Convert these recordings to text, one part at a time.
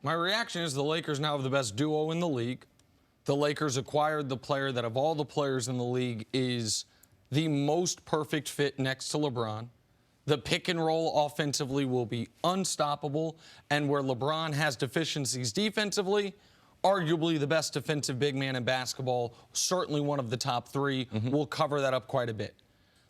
My reaction is the Lakers now have the best duo in the league. The Lakers acquired the player that of all the players in the league is the most perfect fit next to LeBron. The pick and roll offensively will be unstoppable. And where LeBron has deficiencies defensively, arguably the best defensive big man in basketball, certainly one of the top three, will cover that up quite a bit.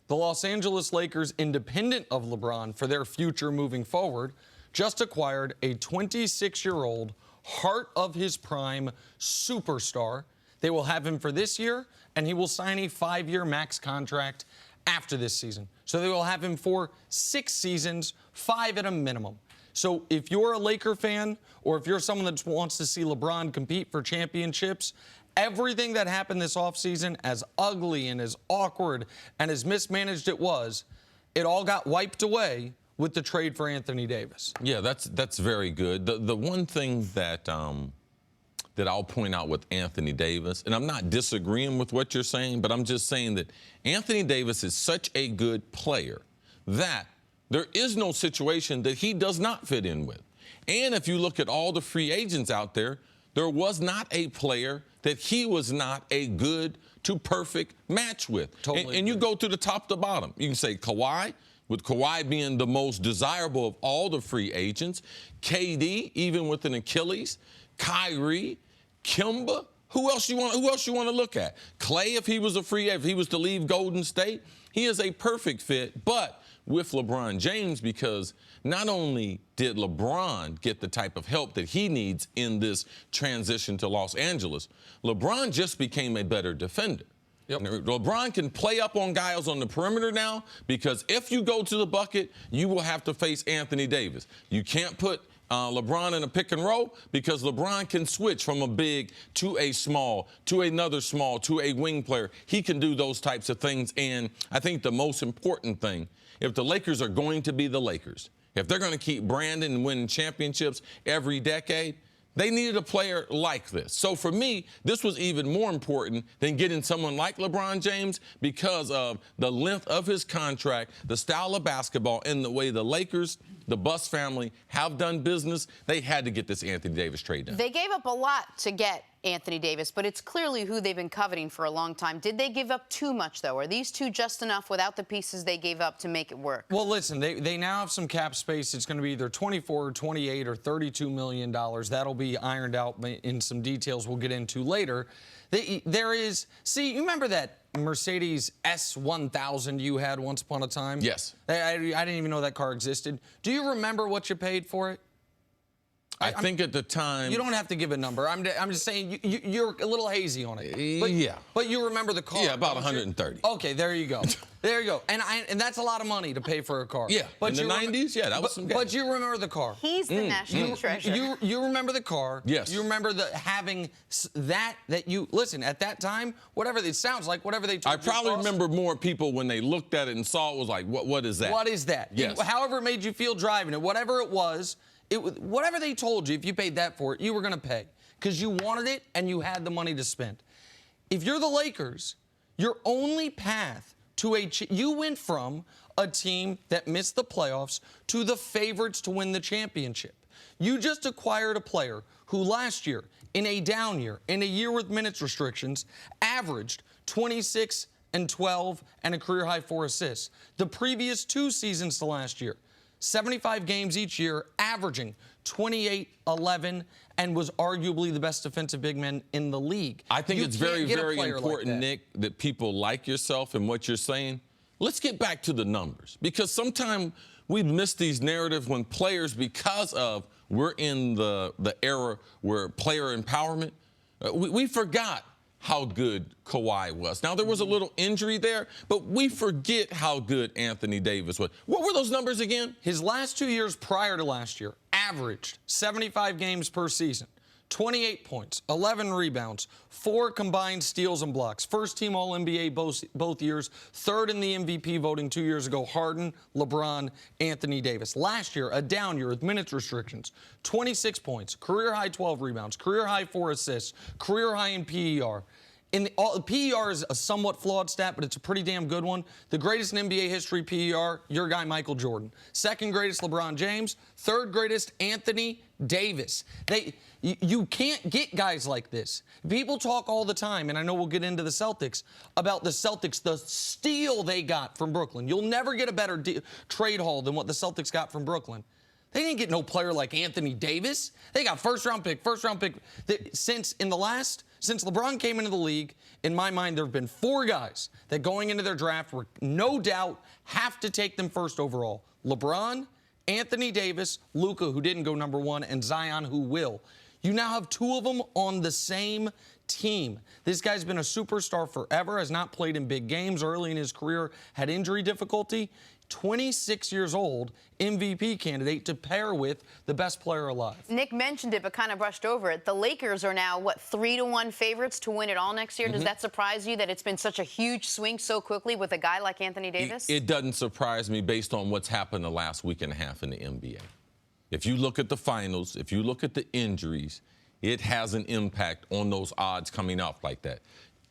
The Los Angeles Lakers, independent of LeBron for their future moving forward, just acquired a 26-year-old, heart of his prime superstar. They will have him for this year, and he will sign a 5-year max contract after this season. So they will have him for 6 seasons, 5 at a minimum. So if you're a Laker fan, or if you're someone that wants to see LeBron compete for championships, everything that happened this offseason, as ugly and as awkward and as mismanaged it was, it all got wiped away with the trade for Anthony Davis. Yeah, that's very good. The one thing that that I'll point out with Anthony Davis, and I'm not disagreeing with what you're saying, but I'm just saying that Anthony Davis is such a good player that there is no situation that he does not fit in with. And if you look at all the free agents out there, there was not a player that he was not a good to perfect match with. Totally and you go to the top to bottom. You can say Kawhi, with Kawhi being the most desirable of all the free agents, KD, even with an Achilles, Kyrie, Kemba. Who else you want to look at? Clay, if he was a free agent, if he was to leave Golden State, he is a perfect fit, but with LeBron James, because not only did LeBron get the type of help that he needs in this transition to Los Angeles, LeBron just became a better defender. Yep. LeBron can play up on guys on the perimeter now, because if you go to the bucket, you will have to face Anthony Davis. You can't put LeBron in a pick and roll, because LeBron can switch from a big to a small, to another small, to a wing player. He can do those types of things. And I think the most important thing, if the Lakers are going to be the Lakers, if they're going to keep branding and winning championships every decade, they needed a player like this. So for me, this was even more important than getting someone like LeBron James, because of the length of his contract, the style of basketball, and the way the Lakers, the Buss family, have done business. They had to get this Anthony Davis trade done. They gave up a lot to get Anthony Davis, but it's clearly who they've been coveting for a long time. Did they give up too much, though? Are these two just enough without the pieces they gave up to make it work? Well, listen, they now have some cap space. It's going to be either 24 or 28 or $32 million. That'll be ironed out in some details we'll get into later. There is, see, you remember that Mercedes S1000 you had once upon a time? Yes. I didn't even know that car existed. Do you remember what you paid for it? I think at the time... You don't have to give a number. I'm just saying you're a little hazy on it. But, yeah. But you remember the car. Yeah, about 130. Okay, there you go. There you go. And that's a lot of money to pay for a car. Yeah, but in the 90s, yeah, that was some gas. But you remember the car. He's the national treasure. You remember the car. Yes. You remember having that you, listen, at that time, whatever it sounds like, whatever they told you. I probably remember more people when they looked at it and saw it was like, what is that? What is that? Yes. However it made you feel driving it, whatever it was, whatever they told you, if you paid that for it, you were going to pay, because you wanted it and you had the money to spend. If you're the Lakers, your only path to you went from a team that missed the playoffs to the favorites to win the championship. You just acquired a player who last year, in a down year, in a year with minutes restrictions, averaged 26 and 12 and a career-high 4 assists. The previous 2 seasons to last year, 75 games each year, averaging 28, 11, and was arguably the best defensive big man in the league. I think it's very, very important, like Nick, that people like yourself and what you're saying. Let's get back to the numbers, because sometimes we miss these narratives when players, because of we're in the era where player empowerment, we forgot how good Kawhi was. Now, there was a little injury there, but we forget how good Anthony Davis was. What were those numbers again? His last 2 years prior to last year averaged 75 games per season, 28 points, 11 rebounds, 4 combined steals and blocks. First team All-NBA both years, third in the MVP voting 2 years ago, Harden, LeBron, Anthony Davis. Last year, a down year with minutes restrictions, 26 points, career-high 12 rebounds, career-high 4 assists, career-high in PER. PER is a somewhat flawed stat, but it's a pretty damn good one. The greatest in NBA history PER, your guy Michael Jordan. Second greatest LeBron James. Third greatest Anthony Davis. You can't get guys like this. People talk all the time, and I know we'll get into the Celtics, about the Celtics, the steal they got from Brooklyn. You'll never get a better trade haul than what the Celtics got from Brooklyn. They didn't get no player like Anthony Davis. They got first-round pick. Since LeBron came into the league, in my mind, there have been 4 guys that going into their draft were no doubt have to take them first overall. LeBron, Anthony Davis, Luka, who didn't go number 1, and Zion, who will. You now have 2 of them on the same team. This guy's been a superstar forever, has not played in big games early in his career, had injury difficulty. 26 years old, MVP candidate to pair with the best player alive. Nick mentioned it, but kind of brushed over it. The Lakers are now, 3-1 favorites to win it all next year? Does that surprise you that it's been such a huge swing so quickly with a guy like Anthony Davis? It doesn't surprise me based on what's happened the last week and a half in the NBA. If you look at the finals, if you look at the injuries, it has an impact on those odds coming up like that.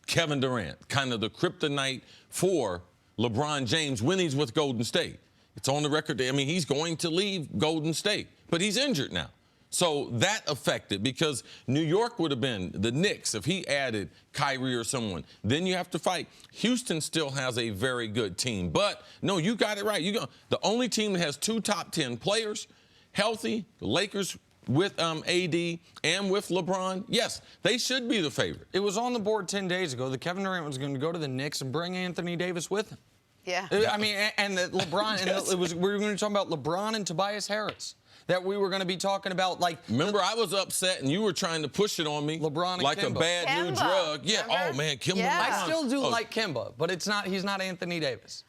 Kevin Durant, kind of the kryptonite for LeBron James when he's with Golden State. It's on the record. I mean, he's going to leave Golden State, but he's injured now. So that affected, because New York would have been the Knicks if he added Kyrie or someone. Then you have to fight. Houston still has a very good team. But, no, you got it right. The only team that has 2 top 10 players healthy, the Lakers with AD and with LeBron, yes, they should be the favorite. It was on the board 10 days ago that Kevin Durant was going to go to the Knicks and bring Anthony Davis with him. Yeah. I mean, and that LeBron, Yes. we were going to talk about LeBron and Tobias Harris. That we were going to be talking about, like. Remember, I was upset and you were trying to push it on me. LeBron and like Kimba. a bad new Kimba. drug. Yeah. Remember? Oh man, Kimba. Yeah. I still do like Kimba, but he's not Anthony Davis.